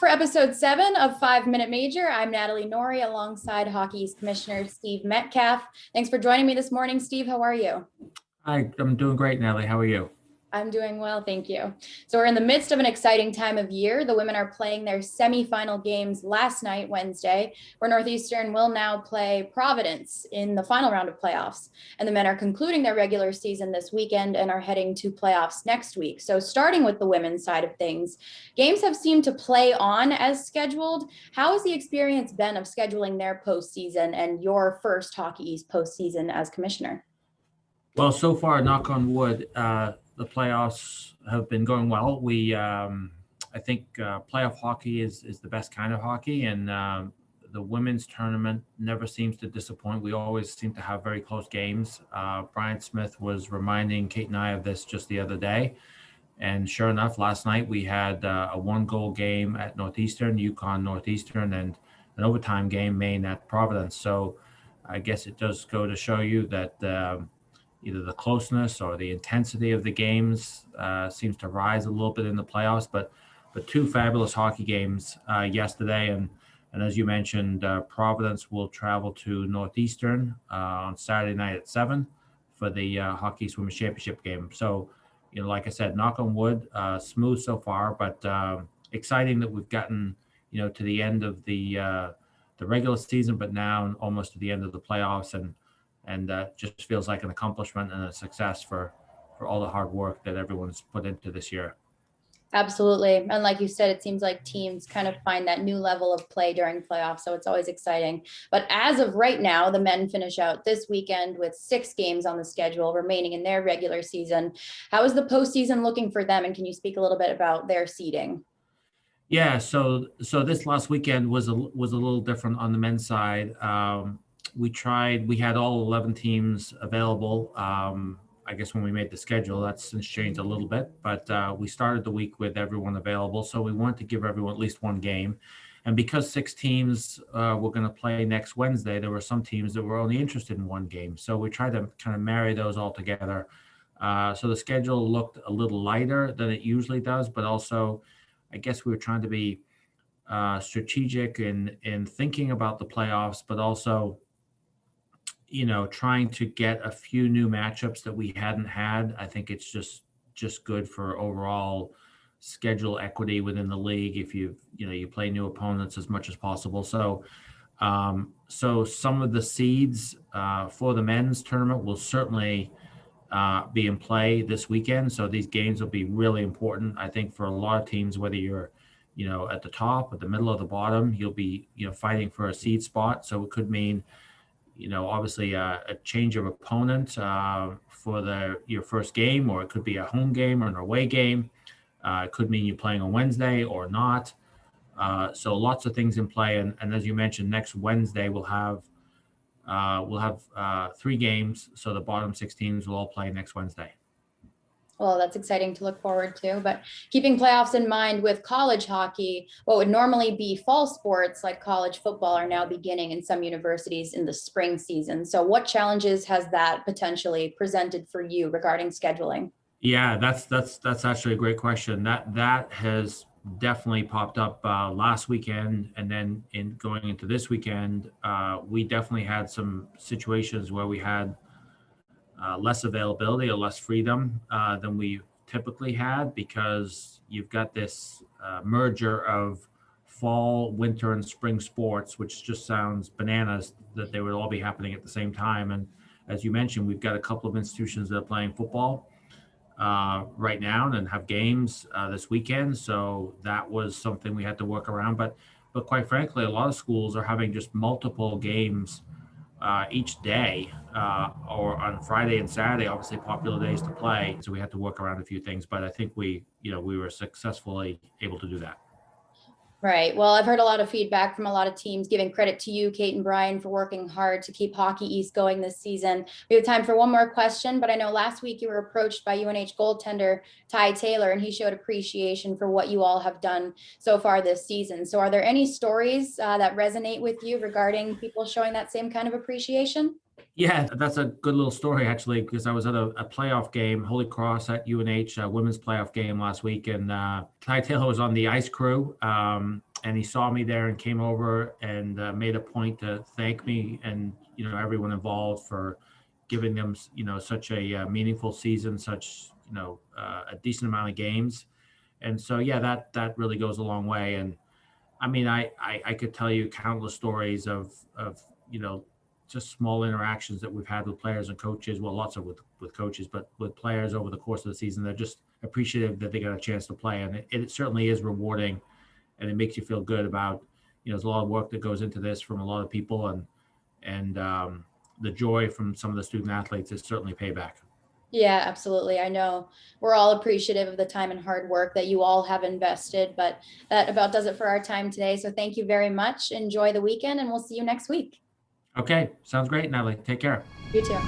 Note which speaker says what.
Speaker 1: for episode 7 of 5 Minute Major. I'm Natalie Norrie alongside Hockey East Commissioner Steve Metcalf. Thanks for joining me this morning, Steve. How are you?
Speaker 2: Hi, I'm doing great, Natalie. How are you?
Speaker 1: I'm doing well, thank you. So we're in the midst of an exciting time of year. The women are playing their semifinal games last night, Wednesday, where Northeastern will now play Providence in the final round of playoffs. And the men are concluding their regular season this weekend and are heading to playoffs next week. So starting with the women's side of things, games have seemed to play on as scheduled. How has the experience been of scheduling their postseason and your first Hockey East postseason as commissioner?
Speaker 2: Well, so far, knock on wood, the playoffs have been going well. I think playoff hockey is the best kind of hockey, and the women's tournament never seems to disappoint. We always seem to have very close games. Brian Smith was reminding Kate and I of this just the other day, and sure enough, last night we had a one-goal game at Northeastern, UConn Northeastern, and an overtime game, Maine at Providence. So I guess it does go to show you that either the closeness or the intensity of the games seems to rise a little bit in the playoffs, but two fabulous hockey games yesterday. And as you mentioned, Providence will travel to Northeastern on Saturday night at 7 for the Hockey East Women's Championship game. So, like I said, knock on wood, smooth so far, but exciting that we've gotten, to the end of the regular season, but now almost to the end of the playoffs, and just feels like an accomplishment and a success for all the hard work that everyone's put into this year.
Speaker 1: Absolutely. And like you said, it seems like teams kind of find that new level of play during playoffs. So it's always exciting. But as of right now, the men finish out this weekend with 6 games on the schedule remaining in their regular season. How is the postseason looking for them? And can you speak a little bit about their seeding?
Speaker 2: Yeah, so this last weekend was a little different on the men's side. We had all 11 teams available. I guess when we made the schedule, that's since changed a little bit, but we started the week with everyone available. So we wanted to give everyone at least one game. And because 6 teams were going to play next Wednesday, there were some teams that were only interested in one game. So we tried to kind of marry those all together. So the schedule looked a little lighter than it usually does, but also I guess we were trying to be strategic in thinking about the playoffs, but also trying to get a few new matchups that we hadn't had. I think it's just good for overall schedule equity within the league if you play new opponents as much as possible. So some of the seeds for the men's tournament will certainly be in play this weekend. So these games will be really important, I think, for a lot of teams, whether you're at the top, at the middle, or the bottom. You'll be fighting for a seed spot. So it could mean obviously a change of opponent for your first game, or it could be a home game or an away game. It could mean you're playing on Wednesday or not. So lots of things in play. And as you mentioned, next Wednesday we'll have 3 games. So the bottom 6 teams will all play next Wednesday.
Speaker 1: Well, that's exciting to look forward to. But keeping playoffs in mind with college hockey, what would normally be fall sports like college football are now beginning in some universities in the spring season. So what challenges has that potentially presented for you regarding scheduling?
Speaker 2: Yeah, that's actually a great question. That has definitely popped up last weekend, and then in going into this weekend, we definitely had some situations where we had less availability or less freedom than we typically had, because you've got this merger of fall, winter, and spring sports, which just sounds bananas that they would all be happening at the same time. And as you mentioned, we've got a couple of institutions that are playing football right now and have games this weekend. So that was something we had to work around. But quite frankly, a lot of schools are having just multiple games each day, or on Friday and Saturday, obviously popular days to play. So we had to work around a few things, but I think we were successfully able to do that.
Speaker 1: Right. Well, I've heard a lot of feedback from a lot of teams giving credit to you, Kate and Brian, for working hard to keep Hockey East going this season. We have time for one more question, but I know last week you were approached by UNH goaltender Ty Taylor, and he showed appreciation for what you all have done so far this season. So are there any stories that resonate with you regarding people showing that same kind of appreciation?
Speaker 2: Yeah, that's a good little story, actually, because I was at a playoff game, Holy Cross at UNH, women's playoff game last week, and Ty Taylor was on the ice crew. and he saw me there and came over and made a point to thank me and everyone involved for giving them such a meaningful season, such a decent amount of games. And so yeah, that really goes a long way. And I mean, I could tell you countless stories of just small interactions that we've had with players and coaches. Well, lots of with coaches, but with players over the course of the season. They're just appreciative that they got a chance to play, and it certainly is rewarding, and it makes you feel good about there's a lot of work that goes into this from a lot of people, and the joy from some of the student athletes is certainly payback.
Speaker 1: Yeah, absolutely. I know we're all appreciative of the time and hard work that you all have invested, but that about does it for our time today. So thank you very much. Enjoy the weekend, and we'll see you next week.
Speaker 2: Okay, sounds great, Natalie. Take care.
Speaker 1: You too.